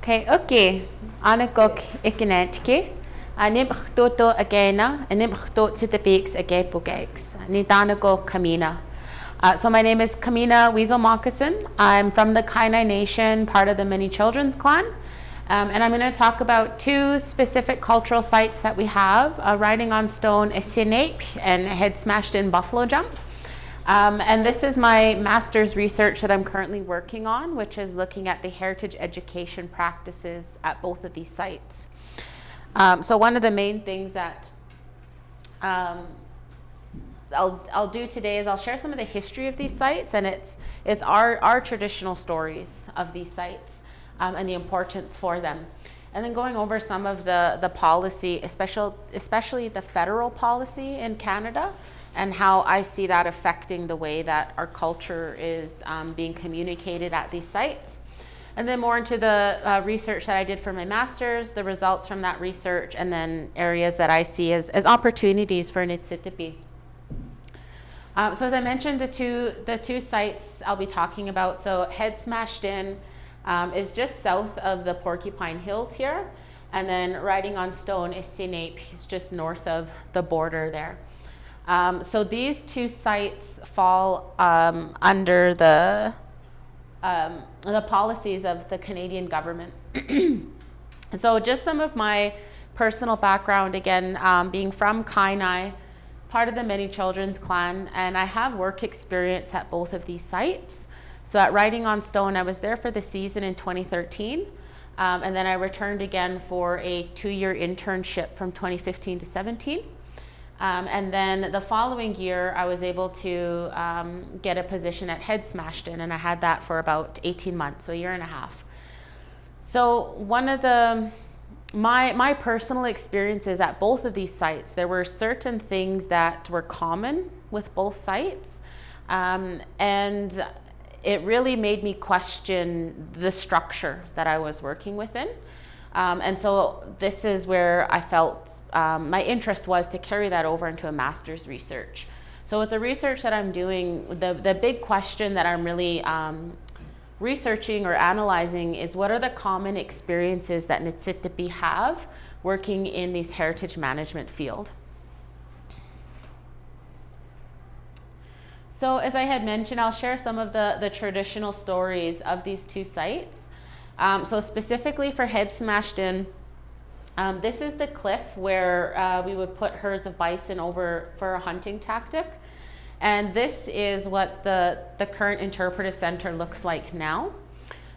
Okay. Anakok ikinetki. Anim toto agena, anim Niitsitapii agapugex. Nidanako Camina. So my name is Camina Weasel Moccasin. I'm from the Kainai Nation, part of the Many Children's Clan. And I'm going to talk about two specific cultural sites that we have, Riding on Stone, a Sinape, and Head Smashed In Buffalo Jump. And this is my master's research that I'm currently working on, which is looking at the heritage education practices at both of these sites. So one of the main things that I'll do today is I'll share some of the history of these sites, and it's our traditional stories of these sites and the importance for them. And then going over some of the policy, especially the federal policy in Canada, and how I see that affecting the way that our culture is being communicated at these sites. And then more into the research that I did for my master's, the results from that research, and then areas that I see as opportunities for Niitsitapii. So as I mentioned, the two sites I'll be talking about, so Head Smashed In is just south of the Porcupine Hills here, and then Riding on Stone is Sinape, is just north of the border there. So these two sites fall under the policies of the Canadian government. So just some of my personal background, again, being from Kainai, part of the Many Children's Clan, and I have work experience at both of these sites. So at Riding on Stone, I was there for the season in 2013, and then I returned again for a 2-year internship from 2015 to 17. And then the following year, I was able to get a position at Head Smashed In, and I had that for about 18 months, so a year and a half. So one of my personal experiences at both of these sites, there were certain things that were common with both sites, and it really made me question the structure that I was working within. And so this is where I felt my interest was to carry that over into a master's research. So with the research that I'm doing, the big question that I'm really researching or analyzing is what are the common experiences that Niitsitapii have working in this heritage management field. So as I had mentioned, I'll share some of the traditional stories of these two sites. So specifically for Head Smashed In, this is the cliff where we would put herds of bison over for a hunting tactic. And this is what the current interpretive center looks like now.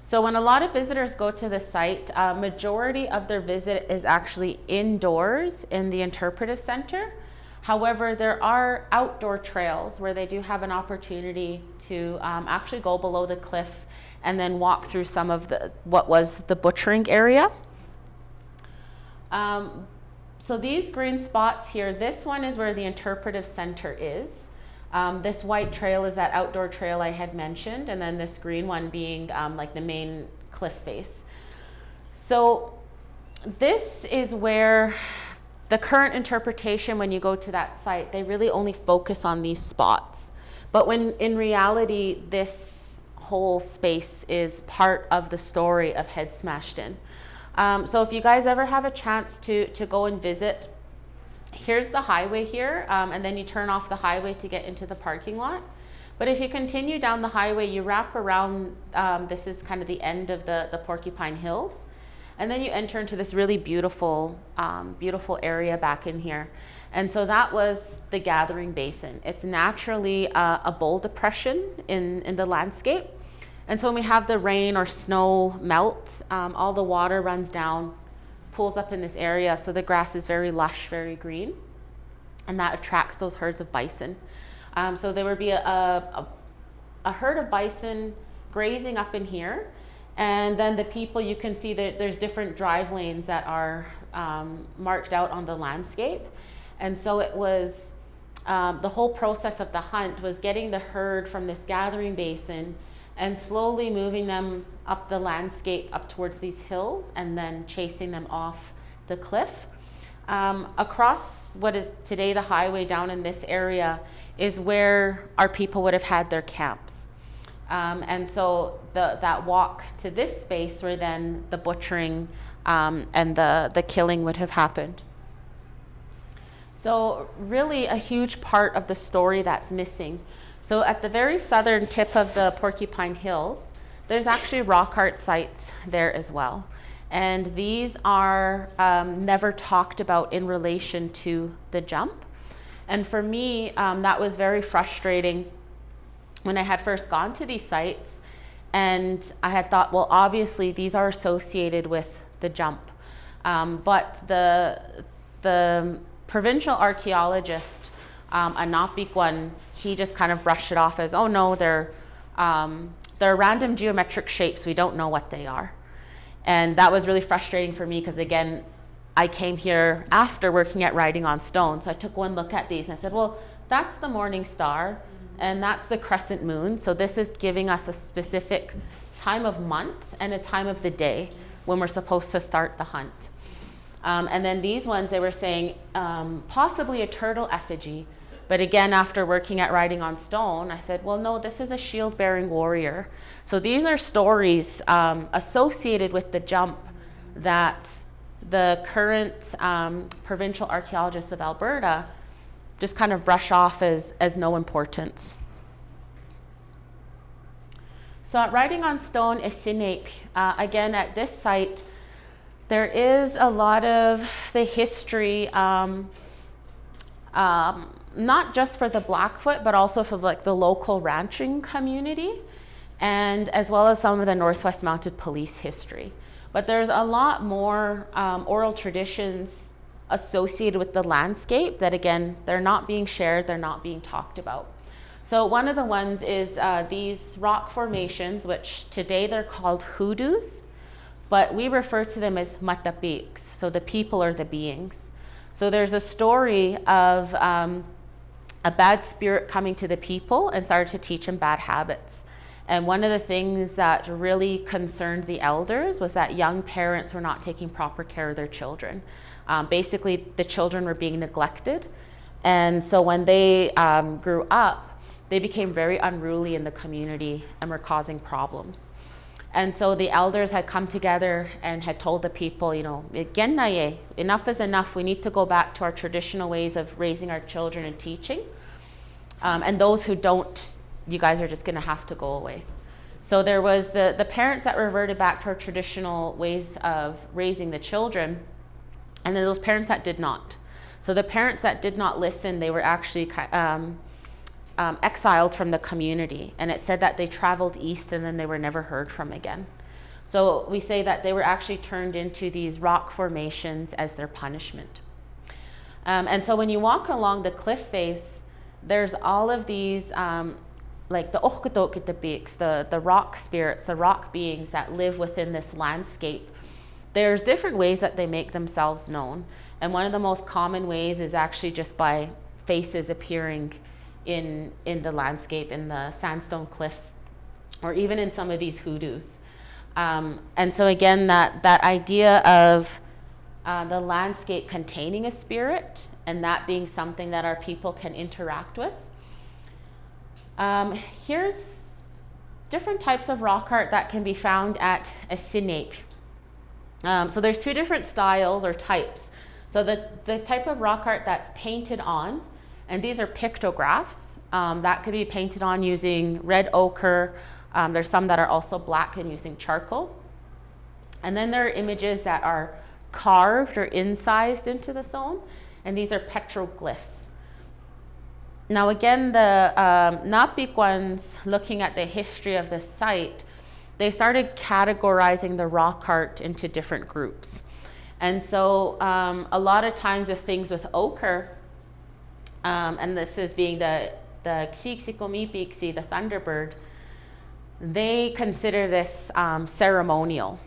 So when a lot of visitors go to the site, majority of their visit is actually indoors in the interpretive center. However, there are outdoor trails where they do have an opportunity to actually go below the cliff and then walk through some of what was the butchering area. So these green spots here, this one is where the interpretive center is. This white trail is that outdoor trail I had mentioned, and then this green one being like the main cliff face. So this is where the current interpretation, when you go to that site, they really only focus on these spots. But when in reality, this whole space is part of the story of Head Smashed In. So if you guys ever have a chance to go and visit, here's the highway here, and then you turn off the highway to get into the parking lot. But if you continue down the highway, you wrap around, this is kind of the end of the Porcupine Hills, and then you enter into this really beautiful, beautiful area back in here. And so that was the gathering basin. It's naturally a bowl depression in the landscape. And so when we have the rain or snow melt, all the water runs down, pools up in this area. So the grass is very lush, very green, and that attracts those herds of bison. So there would be a herd of bison grazing up in here. And then the people, you can see that there's different drive lanes that are marked out on the landscape. And so it was, the whole process of the hunt was getting the herd from this gathering basin and slowly moving them up the landscape up towards these hills and then chasing them off the cliff. Across what is today the highway down in this area is where our people would have had their camps. And so that walk to this space where then the butchering and the killing would have happened. So really a huge part of the story that's missing. So at the very southern tip of the Porcupine Hills, there's actually rock art sites there as well. And these are never talked about in relation to the jump. And for me, that was very frustrating when I had first gone to these sites, and I had thought, well, obviously these are associated with the jump. But the provincial archaeologist, Anapikwan, he just kind of brushed it off as, oh no, they're random geometric shapes. We don't know what they are. And that was really frustrating for me because, again, I came here after working at Writing on Stone. So I took one look at these and I said, well, that's the morning star and that's the crescent moon. So this is giving us a specific time of month and a time of the day when we're supposed to start the hunt. And then these ones, they were saying possibly a turtle effigy. But again, after working at Writing on Stone, I said, well, no, this is a shield-bearing warrior. So these are stories associated with the jump that the current provincial archaeologists of Alberta just kind of brush off as no importance. So at Writing on Stone, Niitsitapii, again, at this site, there is a lot of the history, not just for the Blackfoot, but also for like the local ranching community, and as well as some of the Northwest Mounted Police history. But there's a lot more oral traditions associated with the landscape that, again, they're not being shared, they're not being talked about. So one of the ones is these rock formations, which today they're called hoodoos, but we refer to them as matapiks, so the people or the beings. So there's a story of a bad spirit coming to the people and started to teach them bad habits. And one of the things that really concerned the elders was that young parents were not taking proper care of their children. Basically, the children were being neglected. And so when they grew up, they became very unruly in the community and were causing problems. And so the elders had come together and had told the people, you know, enough is enough. We need to go back to our traditional ways of raising our children and teaching. And those who don't, you guys are just going to have to go away. So there was the parents that reverted back to our traditional ways of raising the children, and then those parents that did not. So the parents that did not listen, they were actually exiled from the community, and it said that they traveled east and then they were never heard from again. So we say that they were actually turned into these rock formations as their punishment. And so when you walk along the cliff face, there's all of these like the Niitsitapii, the rock spirits, the rock beings that live within this landscape. There's different ways that they make themselves known, and one of the most common ways is actually just by faces appearing in the landscape, in the sandstone cliffs, or even in some of these hoodoos. And so again, that idea of the landscape containing a spirit, and that being something that our people can interact with. Here's different types of rock art that can be found at Niitsitapii. So there's two different styles or types. So the type of rock art that's painted on, and these are pictographs that could be painted on using red ochre. There's some that are also black and using charcoal. And then there are images that are carved or incised into the stone, and these are petroglyphs. Now again, the Napikwans, looking at the history of the site, they started categorizing the rock art into different groups. And so a lot of times with things with ochre, and this is being the Xixikomipiksi, the thunderbird, they consider this ceremonial.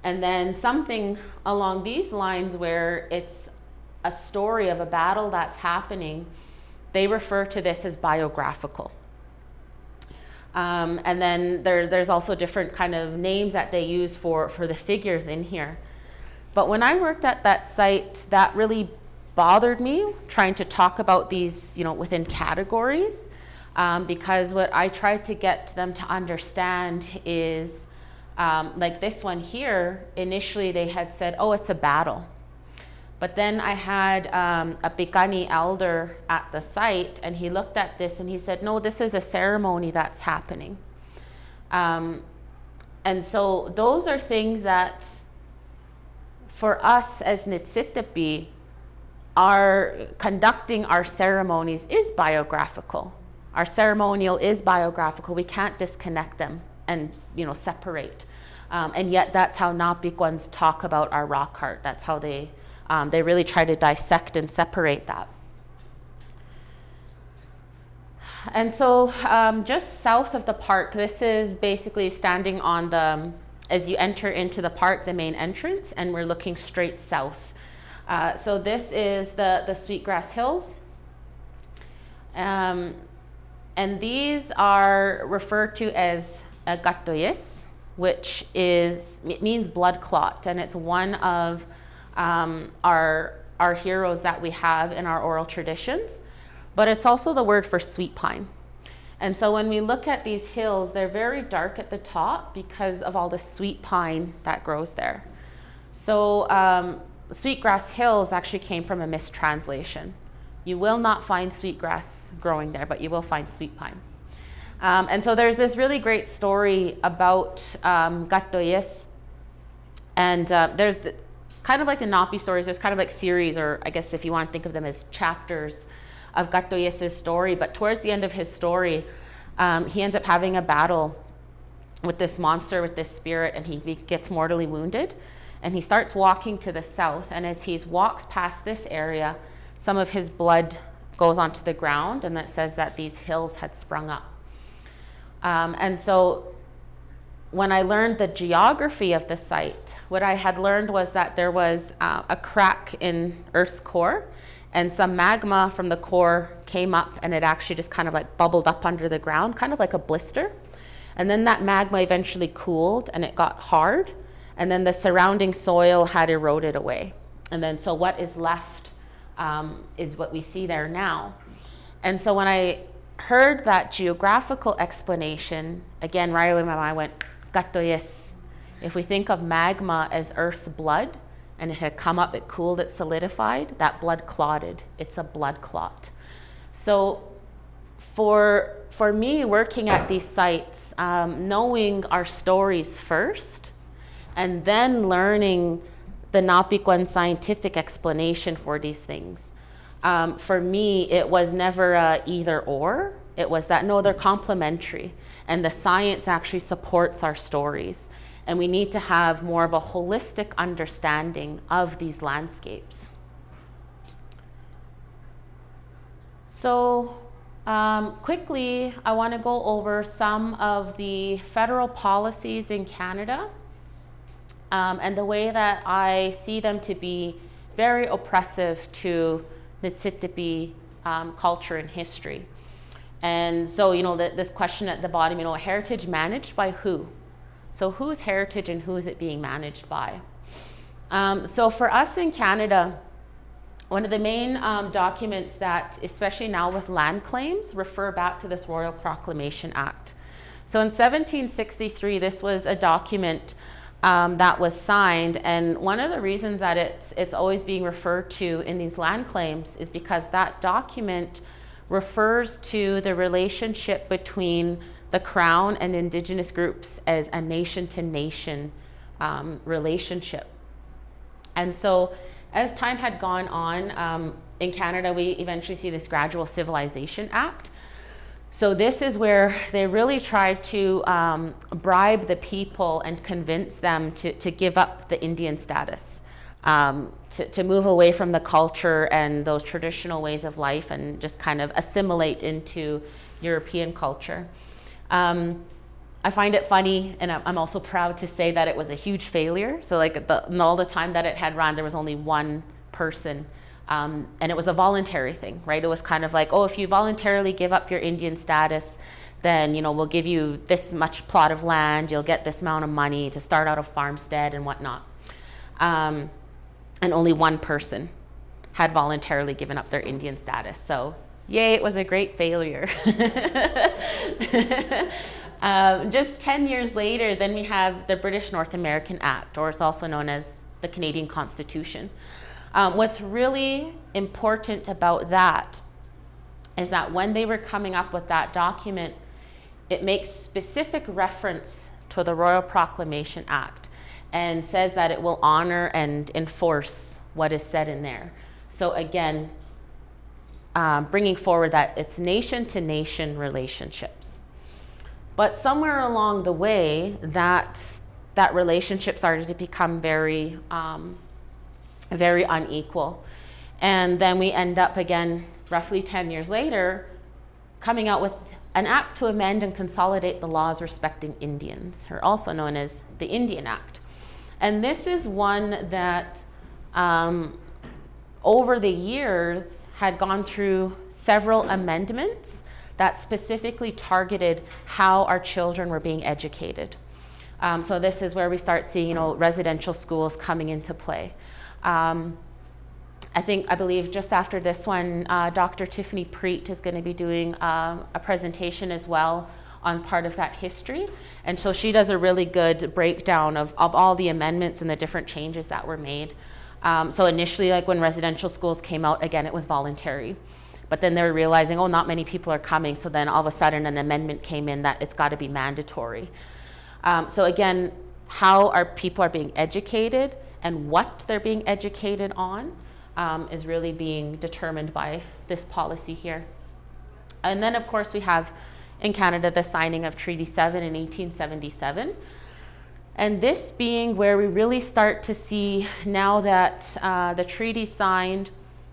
And then something along these lines where it's a story of a battle that's happening, they refer to this as biographical. And then there's also different kind of names that they use for the figures in here. But when I worked at that site, that really bothered me, trying to talk about these, within categories. because what I tried to get them to understand is, like this one here, initially they had said, oh, it's a battle. But then I had a Pikani elder at the site, and he looked at this and he said, no, this is a ceremony that's happening. And so those are things that for us as Niitsitapii, conducting our ceremonies is biographical. Our ceremonial is biographical. We can't disconnect them and separate. And yet that's how Napikwans talk about our rock art. That's how they really try to dissect and separate that. And so just south of the park, this is basically standing on as you enter into the park, the main entrance, and we're looking straight south. So this is the Sweetgrass Hills. And these are referred to as Gatoyes, which it means blood clot, and it's one of our heroes that we have in our oral traditions, but it's also the word for sweet pine. And so when we look at these hills, they're very dark at the top because of all the sweet pine that grows there. So Sweetgrass Hills actually came from a mistranslation. You will not find sweetgrass growing there, but you will find sweet pine. And so there's this really great story about Gatoyes, and there's kind of like the Napi stories, there's kind of like series, or I guess if you want to think of them as chapters of Gatoyes' story. But towards the end of his story, he ends up having a battle with this monster, with this spirit, and he gets mortally wounded. And he starts walking to the south, and as he walks past this area, some of his blood goes onto the ground, and that says that these hills had sprung up. And so when I learned the geography of the site, what I had learned was that there was a crack in Earth's core, and some magma from the core came up, and it actually just kind of like bubbled up under the ground, kind of like a blister. And then that magma eventually cooled and it got hard, and then the surrounding soil had eroded away. And then so what is left is what we see there now. And so when I heard that geographical explanation, again, right away my mind went, Gatoyes. If we think of magma as Earth's blood, and it had come up, it cooled, it solidified, that blood clotted. It's a blood clot. So for me, working at these sites, knowing our stories first, and then learning the Napikwan scientific explanation for these things, for me, it was never a either or. It was that, no, they're complementary, and the science actually supports our stories. And we need to have more of a holistic understanding of these landscapes. So quickly, I want to go over some of the federal policies in Canada and the way that I see them to be very oppressive to Niitsitapii culture and history. And so, this question at the bottom, heritage managed by who? So whose heritage and who is it being managed by? So for us in Canada, one of the main documents that, especially now with land claims, refer back to this Royal Proclamation Act. So in 1763, this was a document that was signed, and one of the reasons that it's always being referred to in these land claims is because that document refers to the relationship between the Crown and Indigenous groups as a nation-to-nation relationship. And so as time had gone on, in Canada, we eventually see this Gradual Civilization Act. So this is where they really tried to bribe the people and convince them to give up the Indian status, to move away from the culture and those traditional ways of life and just kind of assimilate into European culture. I find it funny, and I'm also proud to say that it was a huge failure. So like in all the time that it had run, there was only one person, and it was a voluntary thing, right? It was kind of like, oh, if you voluntarily give up your Indian status, then we'll give you this much plot of land, you'll get this amount of money to start out a farmstead and whatnot. And only one person had voluntarily given up their Indian status. So Yay, it was a great failure. Just 10 years later, then we have the British North American Act, or it's also known as the Canadian Constitution. What's really important about that is that when they were coming up with that document, it makes specific reference to the Royal Proclamation Act and says that it will honor and enforce what is said in there. So again, bringing forward that it's nation-to-nation relationships. But somewhere along the way, that relationship started to become very, very unequal. And then we end up again, roughly 10 years later, coming out with an act to amend and consolidate the laws respecting Indians, or also known as the Indian Act. And this is one that over the years had gone through several amendments that specifically targeted how our children were being educated. So this is where we start seeing, residential schools coming into play. I believe just after this one, Dr. Tiffany Preet is going to be doing a presentation as well on part of that history. And so she does a really good breakdown of all the amendments and the different changes that were made. So initially, like when residential schools came out, again, it was voluntary. But then they were realizing, not many people are coming. So then all of a sudden an amendment came in that it's got to be mandatory. So again, how our people are being educated and what they're being educated on is really being determined by this policy here. And then of course we have in Canada the signing of Treaty 7 in 1877. And this being where we really start to see now that the treaty signed,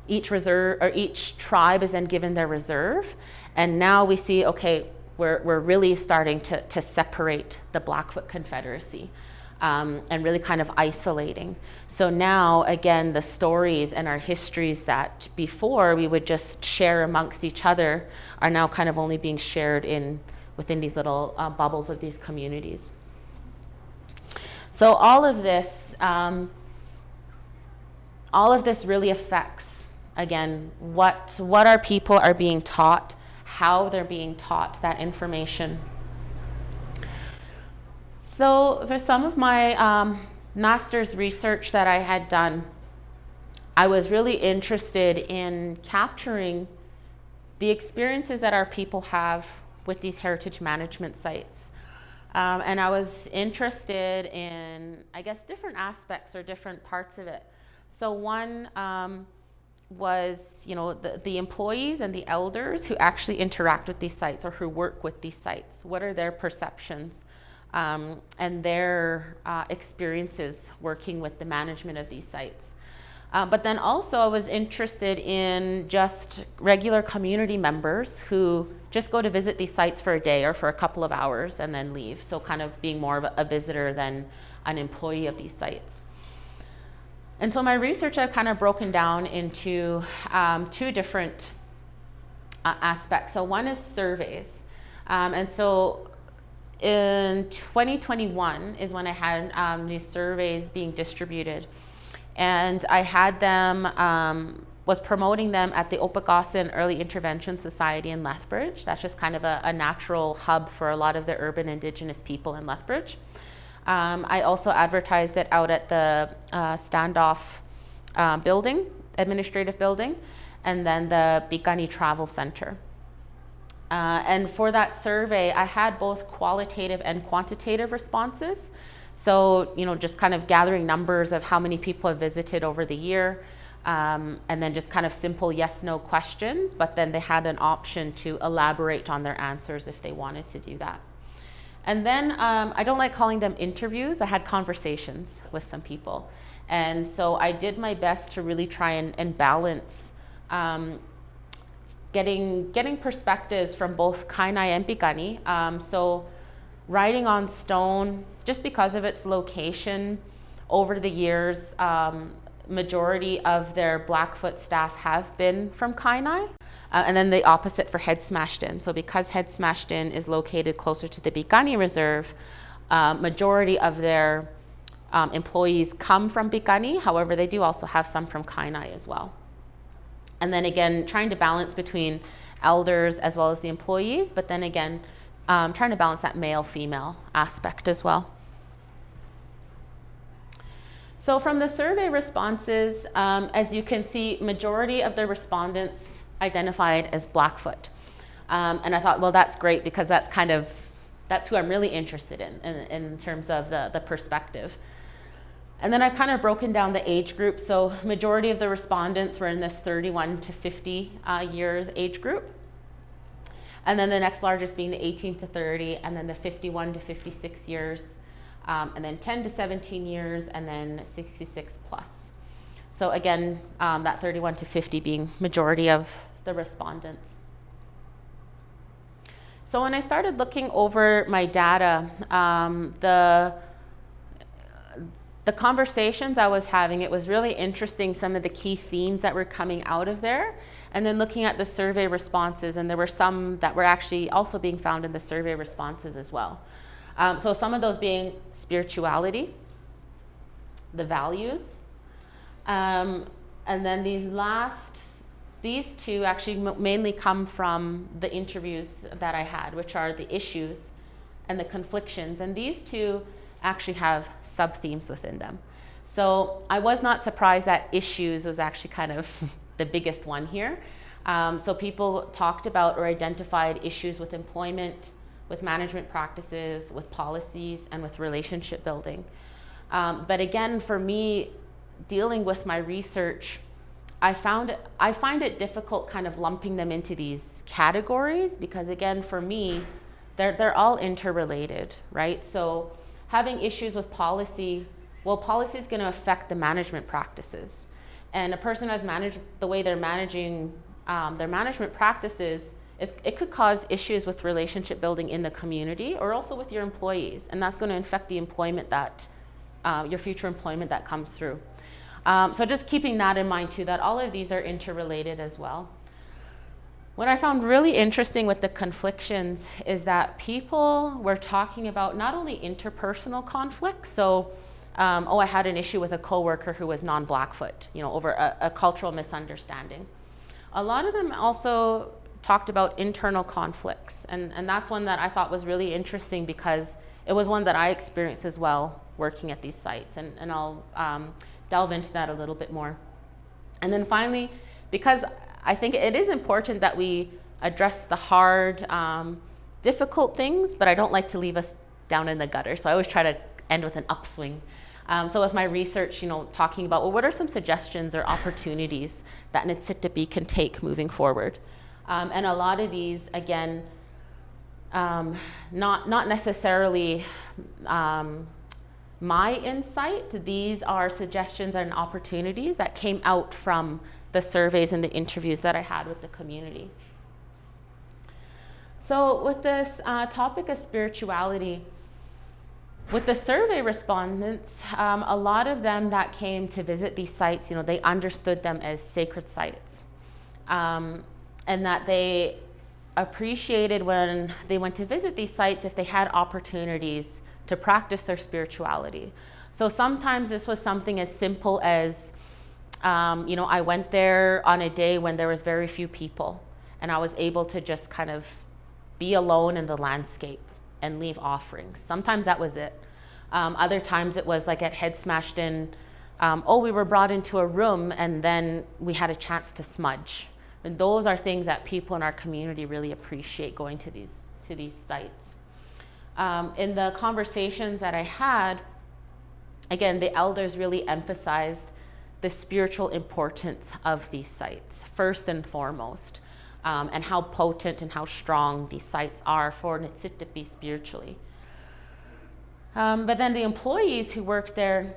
each tribe is then given their reserve. And now we see, okay, we're really starting to separate the Blackfoot Confederacy and really kind of isolating. So now, again, the stories and our histories that before we would just share amongst each other are now kind of only being shared within these little bubbles of these communities. So all of this really affects, again, what our people are being taught, how they're being taught that information. So for some of my master's research that I had done, I was really interested in capturing the experiences that our people have with these heritage management sites. And I was interested in, I guess, different aspects or different parts of it. So one was, the employees and the elders who actually interact with these sites or who work with these sites. What are their perceptions and their experiences working with the management of these sites? But then also I was interested in just regular community members who just go to visit these sites for a day or for a couple of hours and then leave. So kind of being more of a visitor than an employee of these sites. And so my research I've kind of broken down into two different aspects. So one is surveys. And so in 2021 is when I had these surveys being distributed. And I had them, was promoting them at the Moccasin Early Intervention Society in Lethbridge. That's just kind of a natural hub for a lot of the urban Indigenous people in Lethbridge. I also advertised it out at the Standoff building, administrative building, and then the Bikani Travel Center. And for that survey, I had both qualitative and quantitative responses. So, just kind of gathering numbers of how many people have visited over the year, and then just kind of simple yes/no questions, but then they had an option to elaborate on their answers if they wanted to do that. And then I don't like calling them interviews. I had conversations with some people. And so I did my best to really try and balance getting perspectives from both Kainai and Piikani. So writing on stone, just because of its location, over the years, majority of their Blackfoot staff have been from Kainai. And then the opposite for Head Smashed In. So because Head Smashed In is located closer to the Piikani Reserve, majority of their employees come from Piikani. However, they do also have some from Kainai as well. And then again, trying to balance between elders as well as the employees, but then again, trying to balance that male-female aspect as well. So from the survey responses, as you can see, majority of the respondents identified as Blackfoot. And I thought, well, that's great, because that's who I'm really interested in terms of the perspective. And then I've kind of broken down the age group. So majority of the respondents were in this 31 to 50 years age group. And then the next largest being the 18 to 30, and then the 51 to 56 years, and then 10 to 17 years, and then 66 plus. So again, that 31 to 50 being majority of the respondents. So when I started looking over my data, the conversations I was having, it was really interesting, some of the key themes that were coming out of there. And then looking at the survey responses, and there were some that were actually also being found in the survey responses as well. So some of those being spirituality, the values, and then these two actually mainly come from the interviews that I had, which are the issues and the conflictions. And these two actually have sub-themes within them. So I was not surprised that issues was actually kind of the biggest one here. So people talked about or identified issues with employment, with management practices, with policies, and with relationship building. But again, for me, dealing with my research, I find it difficult kind of lumping them into these categories, because again, for me, they're all interrelated, right? So having issues with policy, well, policy is going to affect the management practices. And a person has managed the way they're managing their management practices, it could cause issues with relationship building in the community, or also with your employees. And that's going to affect the employment your future employment that comes through. So just keeping that in mind too, that all of these are interrelated as well. What I found really interesting with the conflictions is that people were talking about not only interpersonal conflicts, so I had an issue with a coworker who was non-Blackfoot, over a cultural misunderstanding. A lot of them also talked about internal conflicts, and that's one that I thought was really interesting, because it was one that I experienced as well working at these sites, and I'll delve into that a little bit more. And then finally, because I think it is important that we address the hard, difficult things, but I don't like to leave us down in the gutter. So I always try to end with an upswing. So with my research, talking about, well, what are some suggestions or opportunities that Niitsitapii can take moving forward? And a lot of these, again, not necessarily my insight. These are suggestions and opportunities that came out from the surveys and the interviews that I had with the community. So with this topic of spirituality, with the survey respondents, a lot of them that came to visit these sites, they understood them as sacred sites, and that they appreciated when they went to visit these sites if they had opportunities to practice their spirituality. So sometimes this was something as simple as, I went there on a day when there was very few people, and I was able to just kind of be alone in the landscape and leave offerings. Sometimes that was it. Other times it was like at Head Smashed In, we were brought into a room and then we had a chance to smudge. And those are things that people in our community really appreciate going to these sites. In the conversations that I had, again, the elders really emphasized the spiritual importance of these sites, first and foremost, and how potent and how strong these sites are for Niitsitapii spiritually. But then the employees who worked there,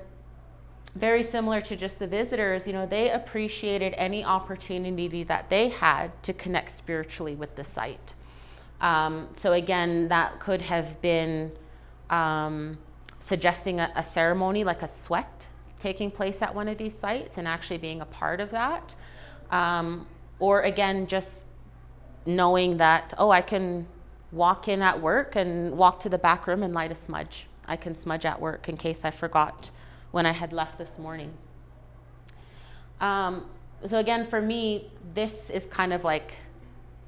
very similar to just the visitors, they appreciated any opportunity that they had to connect spiritually with the site. So again, that could have been suggesting a ceremony like a sweat taking place at one of these sites and actually being a part of that. Or again, just knowing that, I can walk in at work and walk to the back room and light a smudge. I can smudge at work in case I forgot when I had left this morning. So again, for me, this is kind of like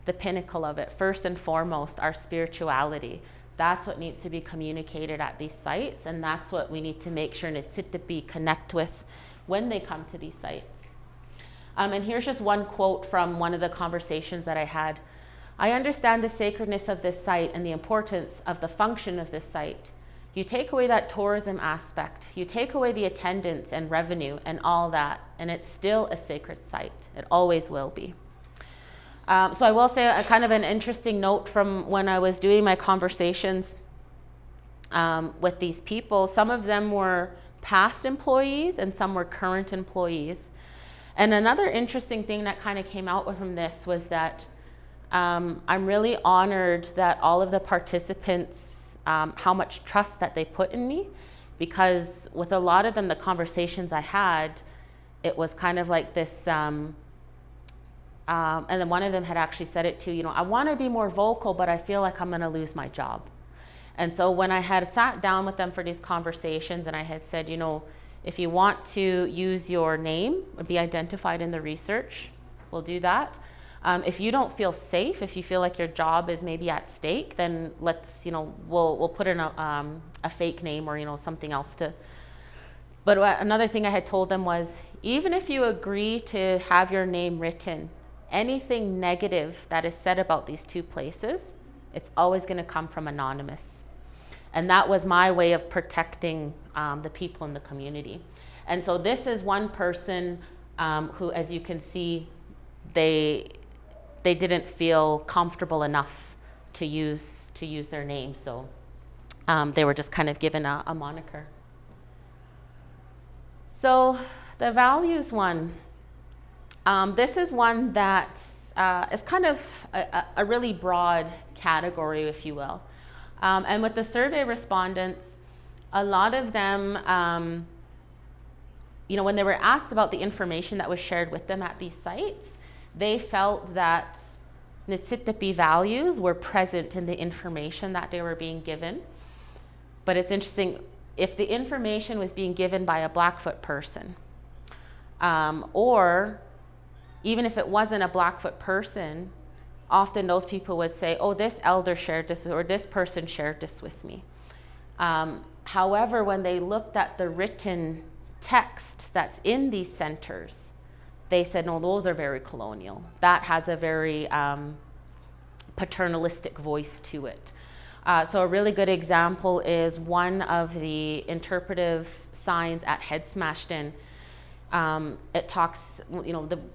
the pinnacle of it. First and foremost, our spirituality. That's what needs to be communicated at these sites, and that's what we need to make sure Niitsitapii connect with when they come to these sites. And here's just one quote from one of the conversations that I had. I understand the sacredness of this site and the importance of the function of this site. You take away that tourism aspect, you take away the attendance and revenue and all that, and it's still a sacred site. It always will be. So I will say a kind of an interesting note from when I was doing my conversations with these people. Some of them were past employees and some were current employees. And another interesting thing that kind of came out from this was that I'm really honored that all of the participants, how much trust that they put in me, because with a lot of them, the conversations I had, it was kind of like this, and then one of them had actually said it too, I want to be more vocal, but I feel like I'm going to lose my job. And so when I had sat down with them for these conversations and I had said, if you want to use your name and be identified in the research, we'll do that. If you don't feel safe, if you feel like your job is maybe at stake, then let's, we'll put in a fake name or, something else to. But another thing I had told them was, even if you agree to have your name written, anything negative that is said about these two places, it's always going to come from anonymous. And that was my way of protecting the people in the community. And so this is one person who, as you can see, they didn't feel comfortable enough to use their name. So they were just kind of given a moniker. So the values one. This is one that is kind of a really broad category, if you will. And with the survey respondents, a lot of them, when they were asked about the information that was shared with them at these sites, they felt that Niitsitapii values were present in the information that they were being given. But it's interesting, if the information was being given by a Blackfoot person, or even if it wasn't a Blackfoot person, often those people would say, oh, this elder shared this, or this person shared this with me. However, when they looked at the written text that's in these centers, they said, no, those are very colonial. That has a very paternalistic voice to it. So a really good example is one of the interpretive signs at Head Smashed In. It talks,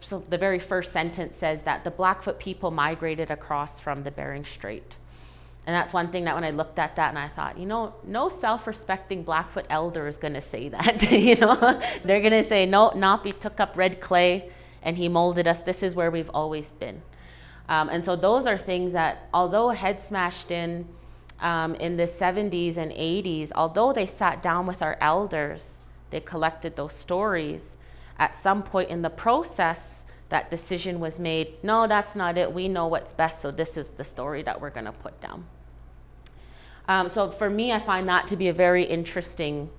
so the very first sentence says that the Blackfoot people migrated across from the Bering Strait. And that's one thing that when I looked at that and I thought, no self-respecting Blackfoot elder is going to say that. They're going to say, no, Napi took up red clay and he molded us. This is where we've always been. And so those are things that, although Head Smashed In the 70s and 80s, although they sat down with our elders, they collected those stories. At some point in the process, that decision was made, no, that's not it. We know what's best, so this is the story that we're going to put down. So for me, I find that to be a very interesting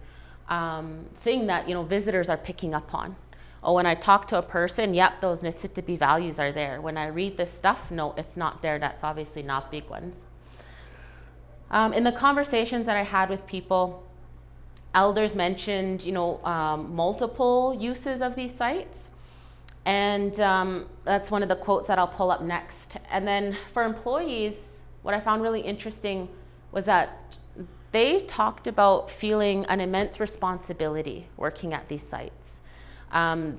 thing that, visitors are picking up on. Oh, when I talk to a person, yep, those Niitsitapii values are there. When I read this stuff, no, it's not there. That's obviously not big ones. In the conversations that I had with people, elders mentioned, multiple uses of these sites. And that's one of the quotes that I'll pull up next. And then for employees, what I found really interesting was that they talked about feeling an immense responsibility working at these sites.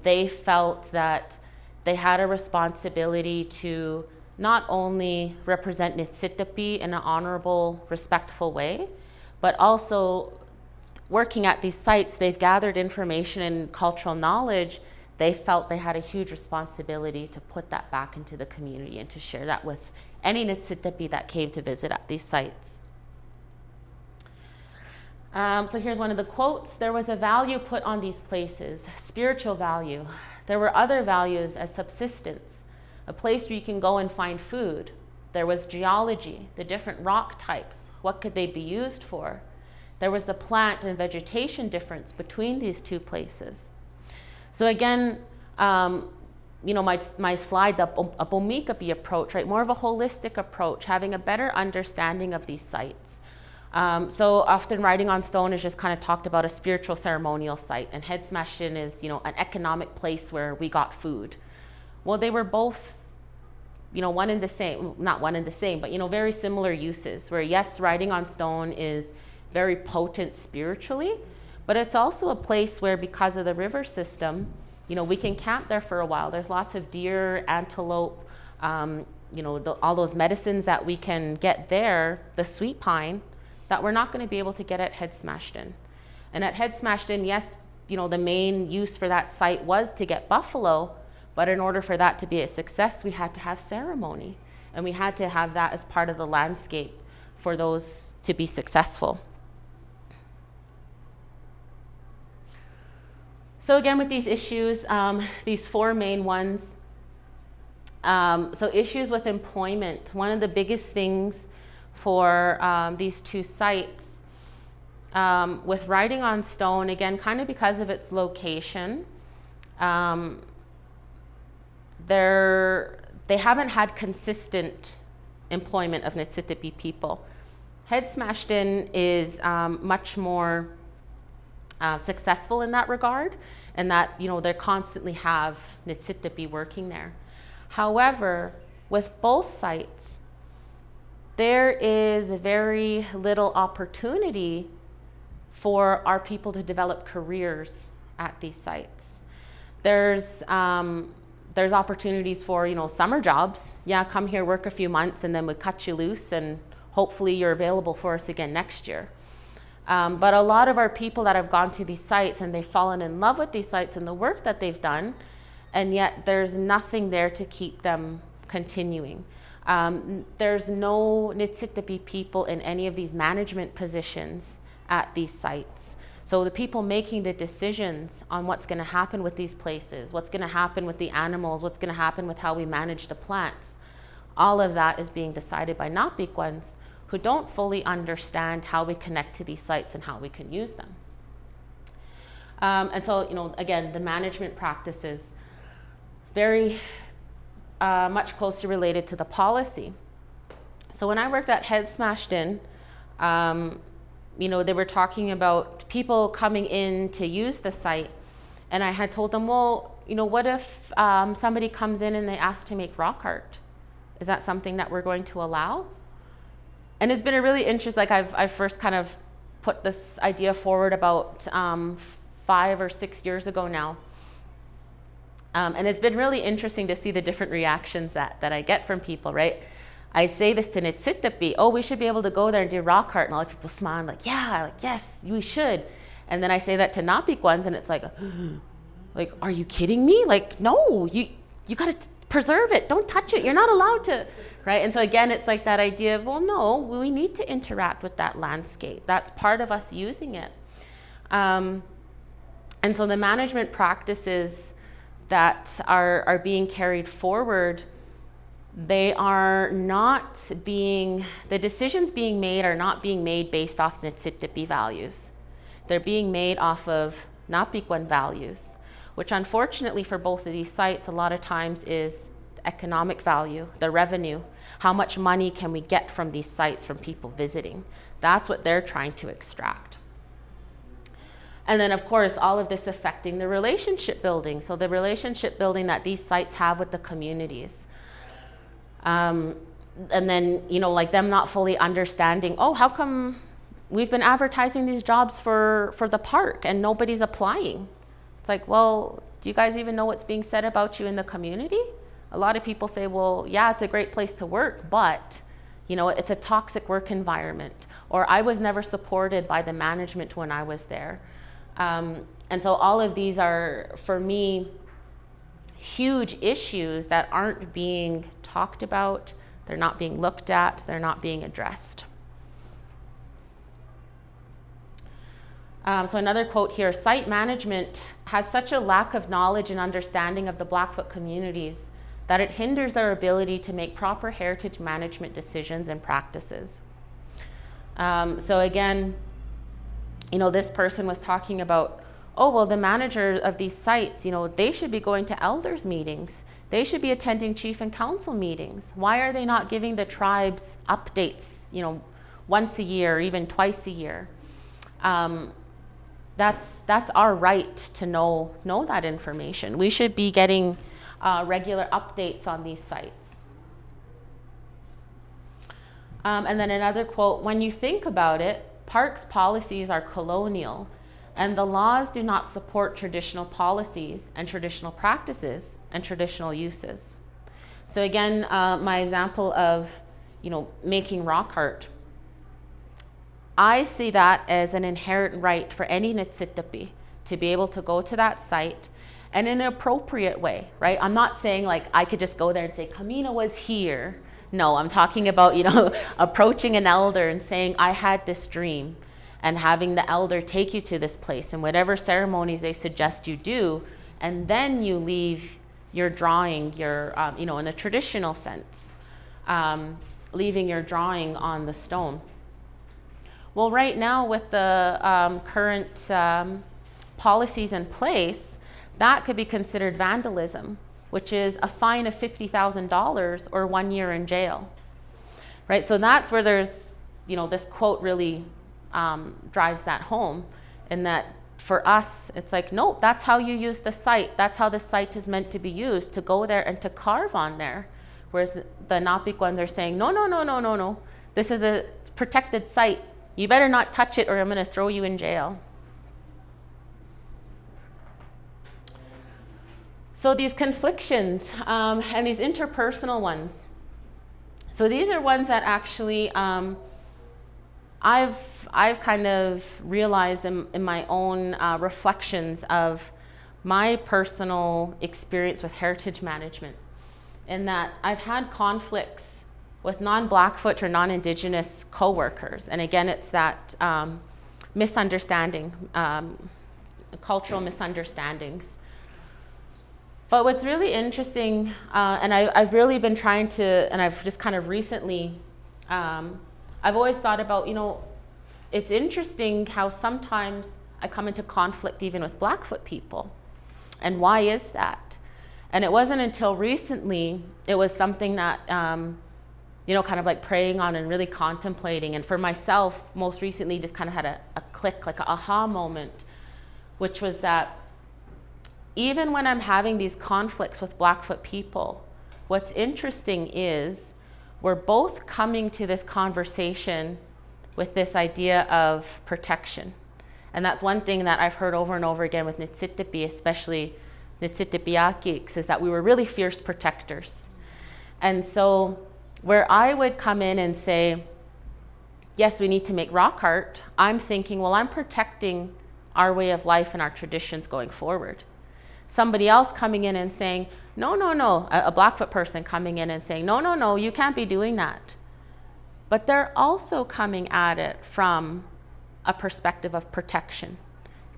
They felt that they had a responsibility to not only represent Niitsitapii in an honorable, respectful way, but also working at these sites, they've gathered information and cultural knowledge. They felt they had a huge responsibility to put that back into the community and to share that with any Niitsitapii that came to visit at these sites. So here's one of the quotes. There was a value put on these places, spiritual value. There were other values as subsistence, a place where you can go and find food. There was geology, the different rock types. What could they be used for? There was the plant and vegetation difference between these two places. So again, my slide, a Pomikapi approach, right? More of a holistic approach, having a better understanding of these sites. So often writing on stone is just kind of talked about a spiritual ceremonial site, and head smashed in is, an economic place where we got food. Well, they were both, one and the same, not one and the same, but, very similar uses, where yes, writing on stone is very potent spiritually, but it's also a place where, because of the river system, we can camp there for a while. There's lots of deer, antelope, all those medicines that we can get there, the sweet pine, that we're not going to be able to get at Head Smashed In. And at Head Smashed In, yes, the main use for that site was to get buffalo, but in order for that to be a success, we had to have ceremony, and we had to have that as part of the landscape for those to be successful. So again, with these issues, these four main ones. So issues with employment. One of the biggest things for these two sites, with writing on stone, again, kind of because of its location, they haven't had consistent employment of Niitsitapii people. Head Smashed In is much more successful in that regard, and that they constantly have Niitsitapii working there. However, with both sites, there is very little opportunity for our people to develop careers at these sites. There's opportunities for summer jobs. Yeah, come here, work a few months, and then we cut you loose, and hopefully you're available for us again next year. But a lot of our people that have gone to these sites, and they've fallen in love with these sites and the work that they've done, and yet there's nothing there to keep them continuing. There's no Niitsitapii people in any of these management positions at these sites. So the people making the decisions on what's going to happen with these places, what's going to happen with the animals, what's going to happen with how we manage the plants, all of that is being decided by Napikwans, who don't fully understand how we connect to these sites and how we can use them. And so, again, the management practices, very much closely related to the policy. So when I worked at Head Smashed In, they were talking about people coming in to use the site, and I had told them, well, what if somebody comes in and they ask to make rock art? Is that something that we're going to allow? And it's been a really interesting, I've first kind of put this idea forward about 5 or 6 years ago now. And it's been really interesting to see the different reactions that I get from people, right? I say this to Niitsitapii, oh, we should be able to go there and do rock art. And all the people smile, like, yeah, yes, we should. And then I say that to Napikwans, and it's like, are you kidding me? Like, no, you got to preserve it. Don't touch it. You're not allowed to, right? And so again, it's like that idea of, well, no, we need to interact with that landscape. That's part of us using it. And so the management practices that are being carried forward, they are not being, the decisions being made are not being made based off Niitsitapii values. They're being made off of Napikwan values, which unfortunately for both of these sites, a lot of times is the economic value, the revenue. How much money can we get from these sites from people visiting? That's what they're trying to extract. And then of course, all of this affecting the relationship building. So the relationship building that these sites have with the communities. And then, like them not fully understanding, oh, how come we've been advertising these jobs for the park and nobody's applying? It's like, well, do you guys even know what's being said about you in the community? A lot of people say, well, yeah, it's a great place to work, but it's a toxic work environment, or I was never supported by the management when I was there. And so all of these are, for me, huge issues that aren't being talked about, they're not being looked at, they're not being addressed. So another quote here, site management has such a lack of knowledge and understanding of the Blackfoot communities that it hinders their ability to make proper heritage management decisions and practices. So again, this person was talking about, oh, well, the manager of these sites, they should be going to elders meetings They should be attending chief and council meetings. Why are they not giving the tribes updates, once a year, even twice a year? That's our right to know that information. We should be getting regular updates on these sites. And then another quote, when you think about it, parks policies are colonial, and the laws do not support traditional policies and traditional practices and traditional uses. So again, my example of, making rock art, I see that as an inherent right for any Niitsitapii to be able to go to that site and in an appropriate way, right? I'm not saying like I could just go there and say, Camina was here. No, I'm talking about, approaching an elder and saying, I had this dream, and having the elder take you to this place and whatever ceremonies they suggest you do, and then you leave your drawing, in a traditional sense, leaving your drawing on the stone. Well, right now with the current policies in place, that could be considered vandalism, which is a fine of $50,000 or 1 year in jail, right? So that's where there's, this quote really drives that home, in that for us, it's like, nope, that's how you use the site. That's how the site is meant to be used, to go there and to carve on there. Whereas the Napikwan, they're saying, no. This is a protected site. You better not touch it or I'm going to throw you in jail. So these conflictions and these interpersonal ones. So these are ones that actually I've kind of realized in my own reflections of my personal experience with heritage management, in that I've had conflicts with non-Blackfoot or non-Indigenous coworkers. And again, it's that misunderstanding, cultural misunderstandings. But what's really interesting, and I've really been trying to, and I've just kind of recently, I've always thought about, it's interesting how sometimes I come into conflict even with Blackfoot people. And why is that? And it wasn't until recently, it was something that, kind of like praying on and really contemplating. And for myself, most recently, just kind of had a click, like an aha moment, which was that even when I'm having these conflicts with Blackfoot people, what's interesting is we're both coming to this conversation with this idea of protection. And that's one thing that I've heard over and over again with Niitsitapii, especially Niitsitapiiakiks, is that we were really fierce protectors. And so where I would come in and say, yes, we need to make rock art, I'm thinking, well, I'm protecting our way of life and our traditions going forward. Somebody else coming in and saying, no, a Blackfoot person coming in and saying, no, you can't be doing that. But they're also coming at it from a perspective of protection.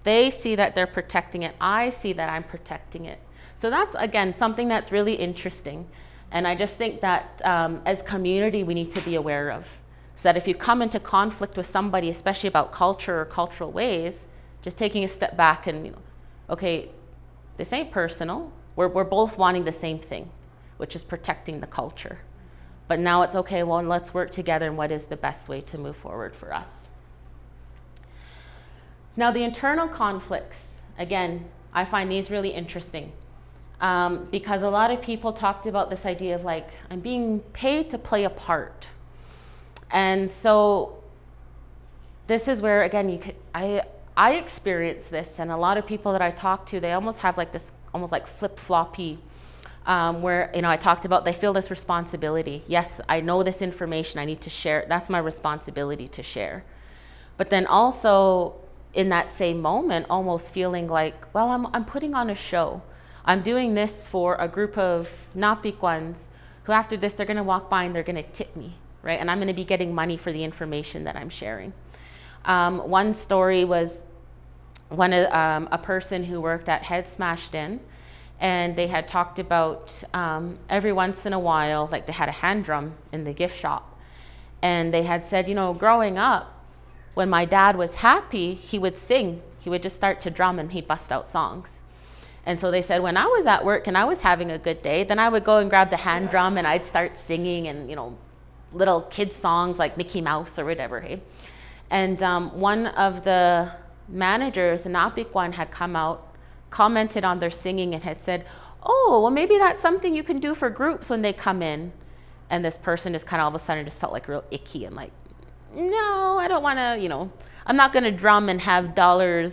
They see that they're protecting it. I see that I'm protecting it. So that's, again, something that's really interesting. And I just think that as community, we need to be aware of. So that if you come into conflict with somebody, especially about culture or cultural ways, just taking a step back and, okay, this ain't personal. We're both wanting the same thing, which is protecting the culture. But now it's okay, well, let's work together and what is the best way to move forward for us. Now the internal conflicts, again, I find these really interesting because a lot of people talked about this idea of like, I'm being paid to play a part. And so this is where, again, I experience this, and a lot of people that I talk to, they almost have like this, almost like flip-floppy, where, I talked about, they feel this responsibility. Yes, I know this information, I need to share, that's my responsibility to share. But then also in that same moment, almost feeling like, well, I'm putting on a show. I'm doing this for a group of Napikwans who after this, they're gonna walk by and they're gonna tip me, right? And I'm gonna be getting money for the information that I'm sharing. One story was a person who worked at Head Smashed In, and they had talked about every once in a while, like they had a hand drum in the gift shop. And they had said, growing up, when my dad was happy, he would sing. He would just start to drum and he'd bust out songs. And so they said, when I was at work and I was having a good day, then I would go and grab the hand drum and I'd start singing and, little kid songs like Mickey Mouse or whatever, hey? And one of the managers, an Apikwan, had come out, commented on their singing and had said, oh, well, maybe that's something you can do for groups when they come in. And this person just kind of all of a sudden just felt like real icky and like, no, I don't want to, I'm not going to drum and have dollar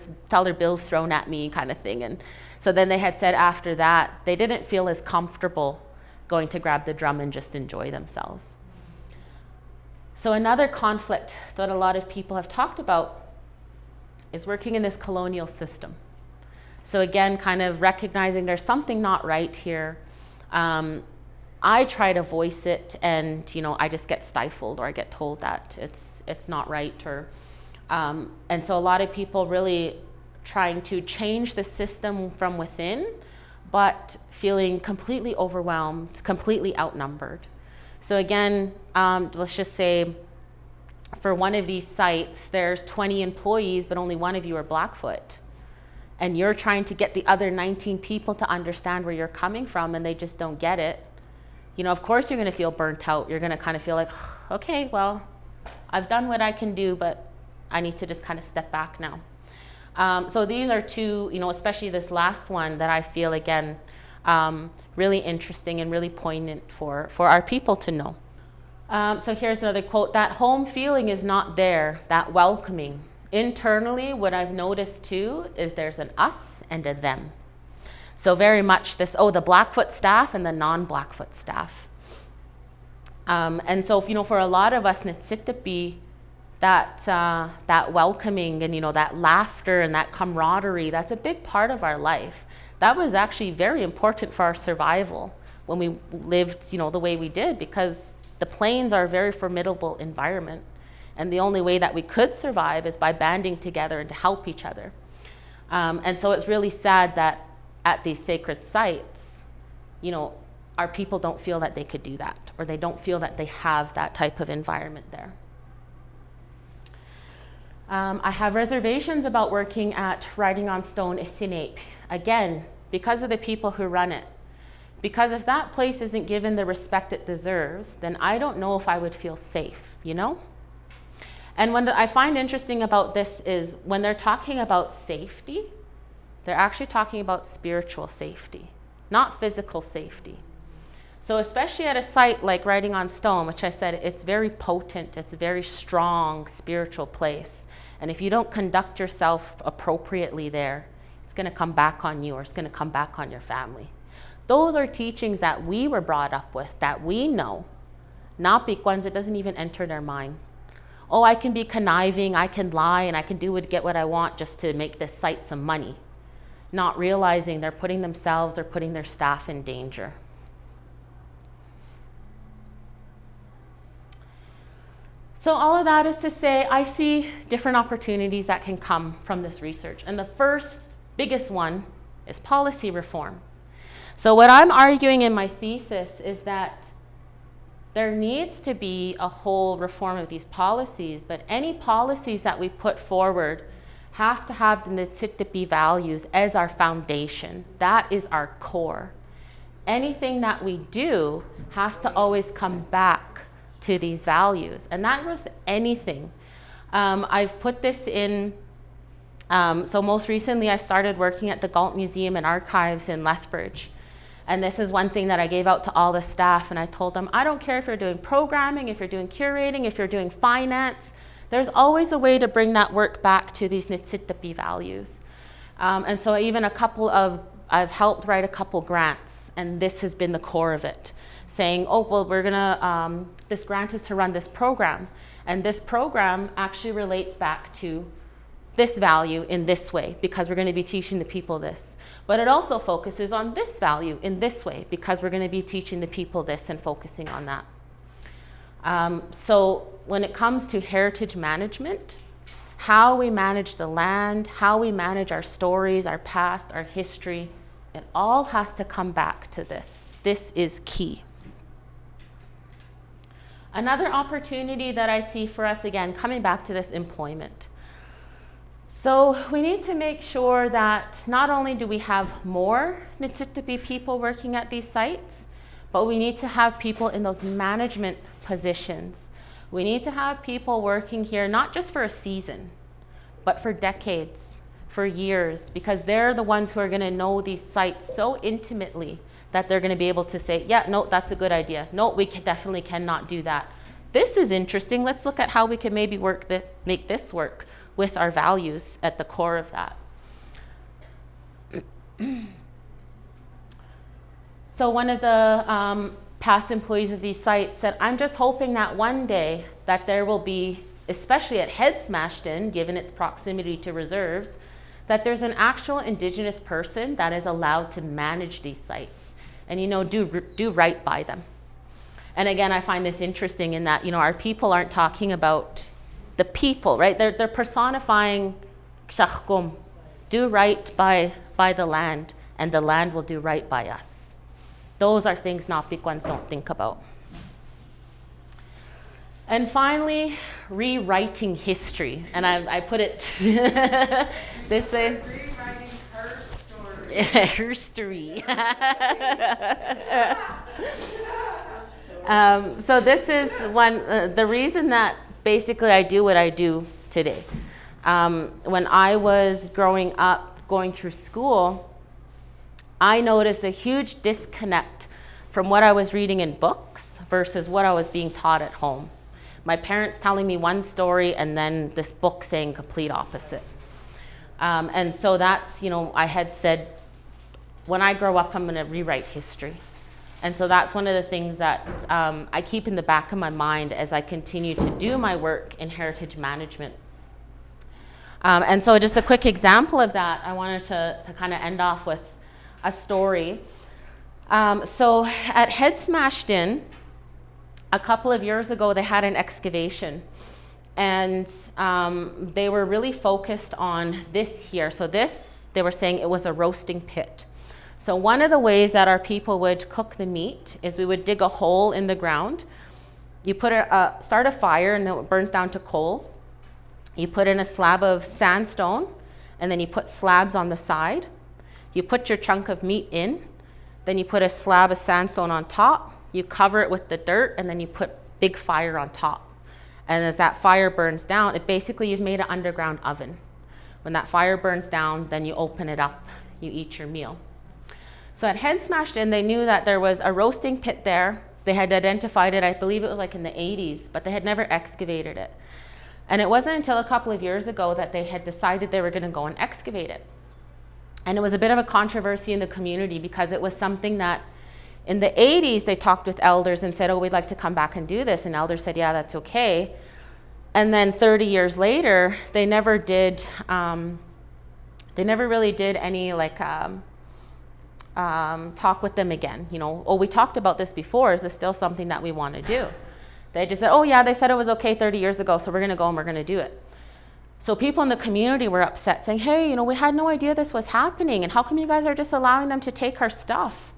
bills thrown at me kind of thing. And so then they had said after that, they didn't feel as comfortable going to grab the drum and just enjoy themselves. So another conflict that a lot of people have talked about is working in this colonial system. So again, kind of recognizing there's something not right here. I try to voice it and, I just get stifled or I get told that it's not right. And so a lot of people really trying to change the system from within, but feeling completely overwhelmed, completely outnumbered. So again, let's just say for one of these sites, there's 20 employees, but only one of you are Blackfoot. And you're trying to get the other 19 people to understand where you're coming from and they just don't get it. Of course you're going to feel burnt out. You're going to kind of feel like, okay, well, I've done what I can do, but I need to just kind of step back now. So these are two, especially this last one that I feel, again, really interesting and really poignant for our people to know. So here's another quote. That home feeling is not there, that welcoming. Internally, what I've noticed too is there's an us and a them. So very much this, the Blackfoot staff and the non-Blackfoot staff. And so, for a lot of us Niitsitapii, that welcoming and, that laughter and that camaraderie, that's a big part of our life. That was actually very important for our survival when we lived, the way we did, because the plains are a very formidable environment. And the only way that we could survive is by banding together and to help each other. And so it's really sad that at these sacred sites, our people don't feel that they could do that, or they don't feel that they have that type of environment there. I have reservations about working at Writing on Stone Niitsitapii. Again, because of the people who run it. Because if that place isn't given the respect it deserves, then I don't know if I would feel safe, And what I find interesting about this is when they're talking about safety, they're actually talking about spiritual safety, not physical safety. So especially at a site like Writing on Stone, which I said, it's very potent, it's a very strong spiritual place. And if you don't conduct yourself appropriately there, it's going to come back on you, or it's going to come back on your family. Those are teachings that we were brought up with, that we know. Not Pikwans, it doesn't even enter their mind. Oh, I can be conniving, I can lie, and I can get what I want just to make this site some money. Not realizing they're putting themselves, they're putting their staff in danger. So all of that is to say, I see different opportunities that can come from this research. And the first biggest one is policy reform. So what I'm arguing in my thesis is that there needs to be a whole reform of these policies, but any policies that we put forward have to have the Niitsitapii values as our foundation. That is our core. Anything that we do has to always come back to these values, and that with anything. I've put this in, so most recently I started working at the Galt Museum and Archives in Lethbridge. And this is one thing that I gave out to all the staff, and I told them, I don't care if you're doing programming, if you're doing curating, if you're doing finance, there's always a way to bring that work back to these Niitsitapii values. And so I've helped write a couple grants, and this has been the core of it, saying, oh, well, this grant is to run this program. And this program actually relates back to this value in this way, because we're going to be teaching the people this. But it also focuses on this value in this way, because we're going to be teaching the people this and focusing on that. So when it comes to heritage management, how we manage the land, how we manage our stories, our past, our history, it all has to come back to this. This is key. Another opportunity that I see for us, again, coming back to this employment. So we need to make sure that not only do we have more Niitsitapii people working at these sites, but we need to have people in those management positions. We need to have people working here not just for a season, but for decades, for years, because they're the ones who are going to know these sites so intimately that they're going to be able to say, yeah, no, that's a good idea. No, we definitely cannot do that. This is interesting. Let's look at how we can maybe make this work with our values at the core of that. So one of the past employees of these sites said, I'm just hoping that one day that there will be, especially at Head Smashed In, given its proximity to reserves, that there's an actual Indigenous person that is allowed to manage these sites and, do right by them. And again, I find this interesting in that, our people aren't talking about the people, right? They're personifying Kshakum, do right by the land, and the land will do right by us. Those are things Napikwans don't think about. And finally, rewriting history. And I put it this way. Rewriting her story. Her story. So this is the reason that basically I do what I do today. When I was growing up, going through school, I noticed a huge disconnect from what I was reading in books versus what I was being taught at home. My parents telling me one story and then this book saying complete opposite. And so that's, I had said, when I grow up, I'm going to rewrite history. And so that's one of the things that I keep in the back of my mind as I continue to do my work in heritage management. And so just a quick example of that, I wanted to kind of end off with a story. So at Head Smashed In, a couple of years ago, they had an excavation. And they were really focused on this here. So this, they were saying it was a roasting pit. So one of the ways that our people would cook the meat is we would dig a hole in the ground. You put start a fire and then it burns down to coals. You put in a slab of sandstone and then you put slabs on the side. You put your chunk of meat in, then you put a slab of sandstone on top. You cover it with the dirt and then you put big fire on top. And as that fire burns down, you've made an underground oven. When that fire burns down, then you open it up, you eat your meal. So at Head Smashed In, they knew that there was a roasting pit there. They had identified it, I believe it was like in the 80s, but they had never excavated it. And it wasn't until a couple of years ago that they had decided they were going to go and excavate it. And it was a bit of a controversy in the community because it was something that in the 80s, they talked with elders and said, oh, we'd like to come back and do this. And elders said, yeah, that's okay. And then 30 years later, they never really did any talk with them again. Oh, we talked about this before. Is this still something that we want to do? They just said, oh yeah, they said it was okay 30 years ago, so we're going to go and we're going to do it. So people in the community were upset saying, hey, we had no idea this was happening. And how come you guys are just allowing them to take our stuff?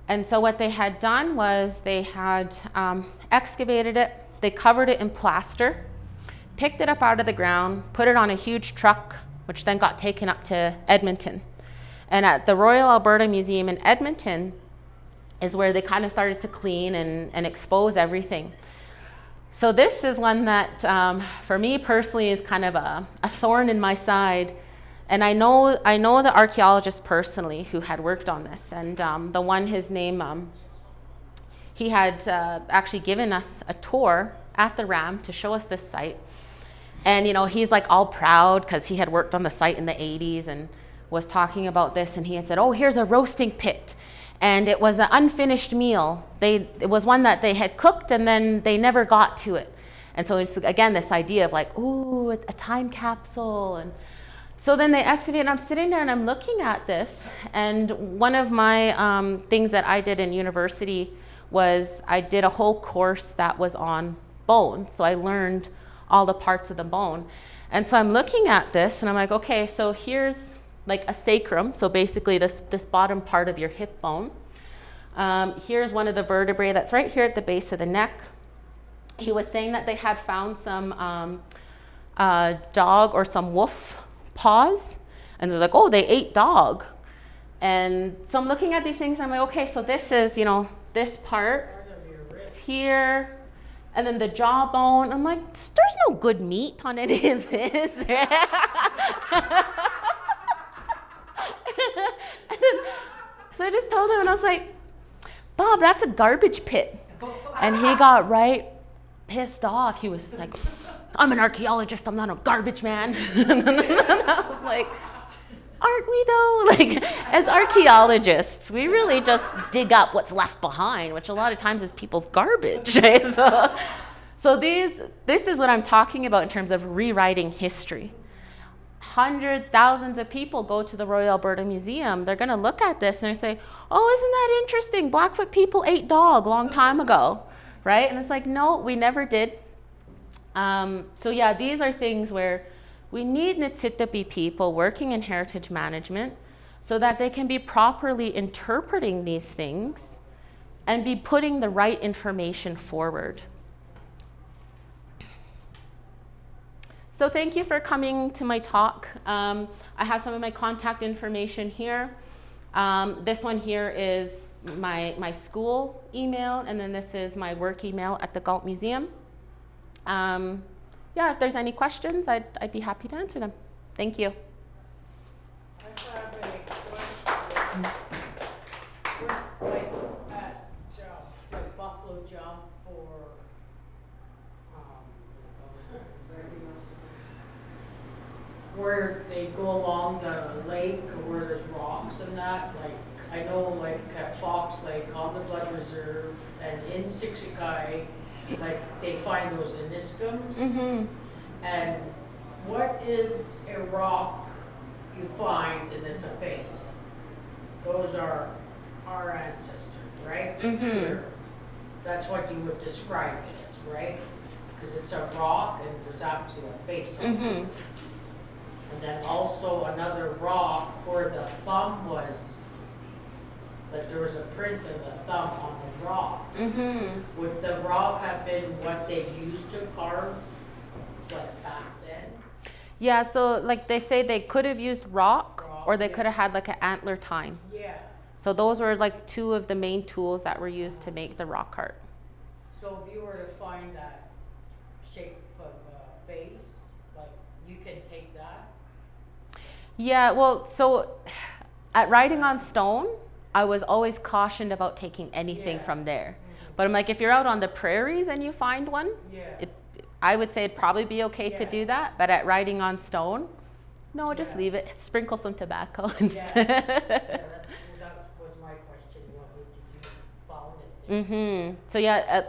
And so what they had done was they had excavated it. They covered it in plaster, picked it up out of the ground, put it on a huge truck, which then got taken up to Edmonton. And at the Royal Alberta Museum in Edmonton is where they kind of started to clean and expose everything. So this is one that, for me personally, is kind of a thorn in my side. And I know the archaeologist personally who had worked on this. And the one, his name, he had actually given us a tour at the Ram to show us this site. And, he's like all proud because he had worked on the site in the 80s and was talking about this. And he had said, oh, here's a roasting pit. And it was an unfinished meal. It was one that they had cooked and then they never got to it. And so it's, again, this idea of like, ooh, a time capsule. And so then they excavate, and I'm sitting there and I'm looking at this. And one of my things that I did in university was I did a whole course that was on bone. So I learned all the parts of the bone. And so I'm looking at this and I'm like, okay, so here's like a sacrum. So basically this bottom part of your hip bone. Here's one of the vertebrae that's right here at the base of the neck. He was saying that they had found some dog or some wolf paws. And they're like, oh, they ate dog. And so I'm looking at these things and I'm like, okay, so this is, this part here, and then the jawbone. I'm like, there's no good meat on any of this. And then, so I just told him, and I was like, Bob, that's a garbage pit. And he got right pissed off. He was like, I'm an archaeologist, I'm not a garbage man. And I was like, aren't we though? Like, as archaeologists, we really just dig up what's left behind, which a lot of times is people's garbage. Right? So this is what I'm talking about in terms of rewriting history. Hundreds, thousands of people go to the Royal Alberta Museum. They're going to look at this and they say, oh, isn't that interesting? Blackfoot people ate dog a long time ago, right? And it's like, no, we never did. So yeah, these are things where we need Niitsitapii people working in heritage management so that they can be properly interpreting these things and be putting the right information forward. So thank you for coming to my talk. I have some of my contact information here. This one here is my school email, and then this is my work email at the Galt Museum. Yeah, if there's any questions, I'd be happy to answer them. Thank you. I have a question. Like at like Buffalo Jump or where they go along the lake or where there's rocks and that, like I know like at Fox Lake on the Blood Reserve and in Sixikai, like they find those iniscums. Mm-hmm. And what is a rock you find and it's a face? Those are our ancestors, right? Mm-hmm. That's what you would describe it as, right? Because it's a rock and there's actually a face on it. Mm-hmm. And then also another rock where the thumb was, like there was a print of the thumb on the rock. Mm-hmm. Would the rock have been what they used to carve, like back then? Yeah, so like they say they could have used rock or they yeah. could have had like an antler tine. Yeah. So those were like two of the main tools that were used to make the rock art. So if you were to find that shape of a face, like you can take that? Yeah, well, so at writing on stone, I was always cautioned about taking anything Yeah. from there. But I'm like, if you're out on the prairies and you find one, Yeah. I would say it'd probably be okay to Yeah. do that. But at writing on stone, no, just Yeah. leave it. Sprinkle some tobacco. And Yeah. just That was my question. What would you found it there? Mm-hmm. So yeah,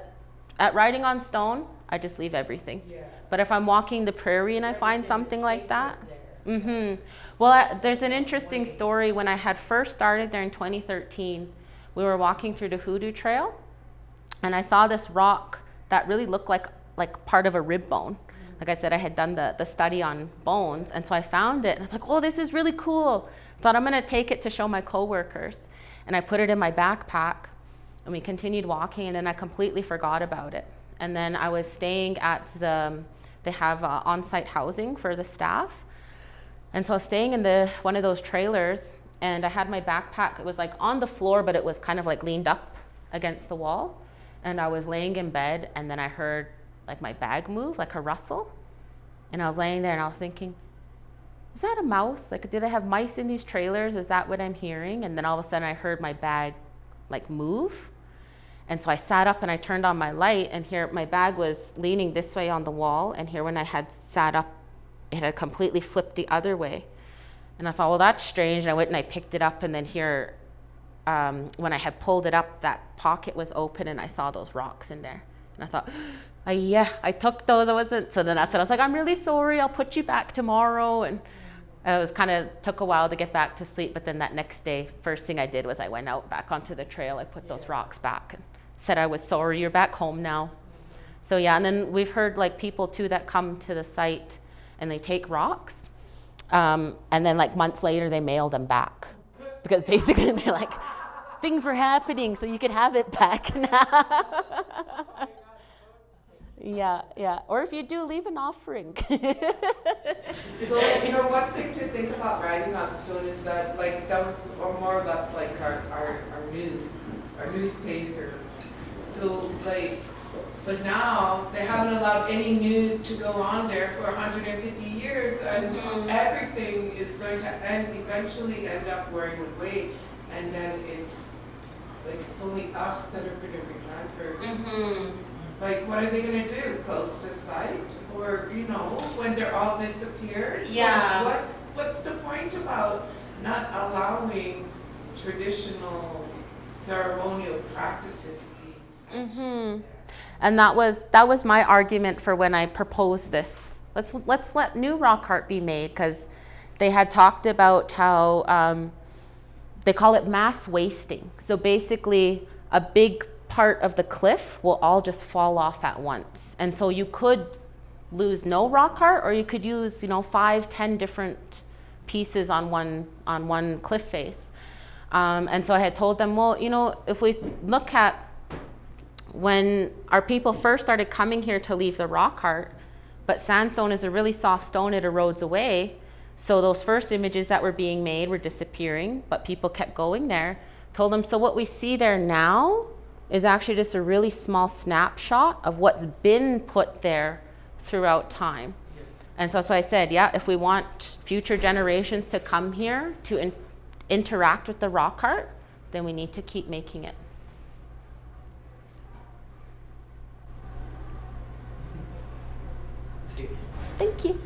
at writing on stone, I just leave everything. Yeah. But if I'm walking the prairie and I find Everything something is like that, sacred there. mm-hmm. Well, there's an interesting story. When I had first started there in 2013, we were walking through the Hoodoo Trail, and I saw this rock that really looked like part of a rib bone. Like I said, I had done the study on bones, and so I found it, and I was like, oh, this is really cool. Thought I'm gonna take it to show my coworkers, and I put it in my backpack, and we continued walking, and then I completely forgot about it. And then I was staying at they have on-site housing for the staff, and so I was staying in one of those trailers, and I had my backpack. It was like on the floor, but it was kind of like leaned up against the wall, and I was laying in bed, and then I heard like my bag move, like a rustle. And I was laying there and I was thinking, is that a mouse? Like, do they have mice in these trailers? Is that what I'm hearing? And then all of a sudden I heard my bag like move. And so I sat up and I turned on my light, and here my bag was leaning this way on the wall. And here when I had sat up, it had completely flipped the other way. And I thought, well, that's strange. And I went and I picked it up, and then here, when I had pulled it up, that pocket was open and I saw those rocks in there. And I thought, yeah, I took those. I wasn't. So then that's it. I was like, I'm really sorry. I'll put you back tomorrow. And it was took a while to get back to sleep. But then that next day, first thing I did was I went out back onto the trail. I put those rocks back and said I was sorry. You're back home now. So yeah, and then we've heard like people too that come to the site and they take rocks. And then like months later, they mail them back. Because basically they're like, things were happening, so you could have it back now. Yeah, yeah. Or if you do, leave an offering. So, one thing to think about writing on stone is that, like, that was or more or less like our news, our newspaper. So, like, but now they haven't allowed any news to go on there for 150 years, and everything is going to eventually end up where it would wait, and then it's only us that are going to remember. Like, what are they going to do? Close the site? Or, when they're all disappeared? Yeah. So what's the point about not allowing traditional ceremonial practices be? And that was my argument for when I proposed this. Let's let new rock art be made, because they had talked about how they call it mass wasting. So basically, a big part of the cliff will all just fall off at once, and so you could lose no rock art, or you could use 5-10 different pieces on one cliff face. And so I had told them, well, if we look at when our people first started coming here to leave the rock art, but sandstone is a really soft stone, it erodes away. So those first images that were being made were disappearing, but people kept going there. Told them, so what we see there now is actually just a really small snapshot of what's been put there throughout time. And so that's why I said, yeah, if we want future generations to come here to interact with the rock art, then we need to keep making it. Thank you.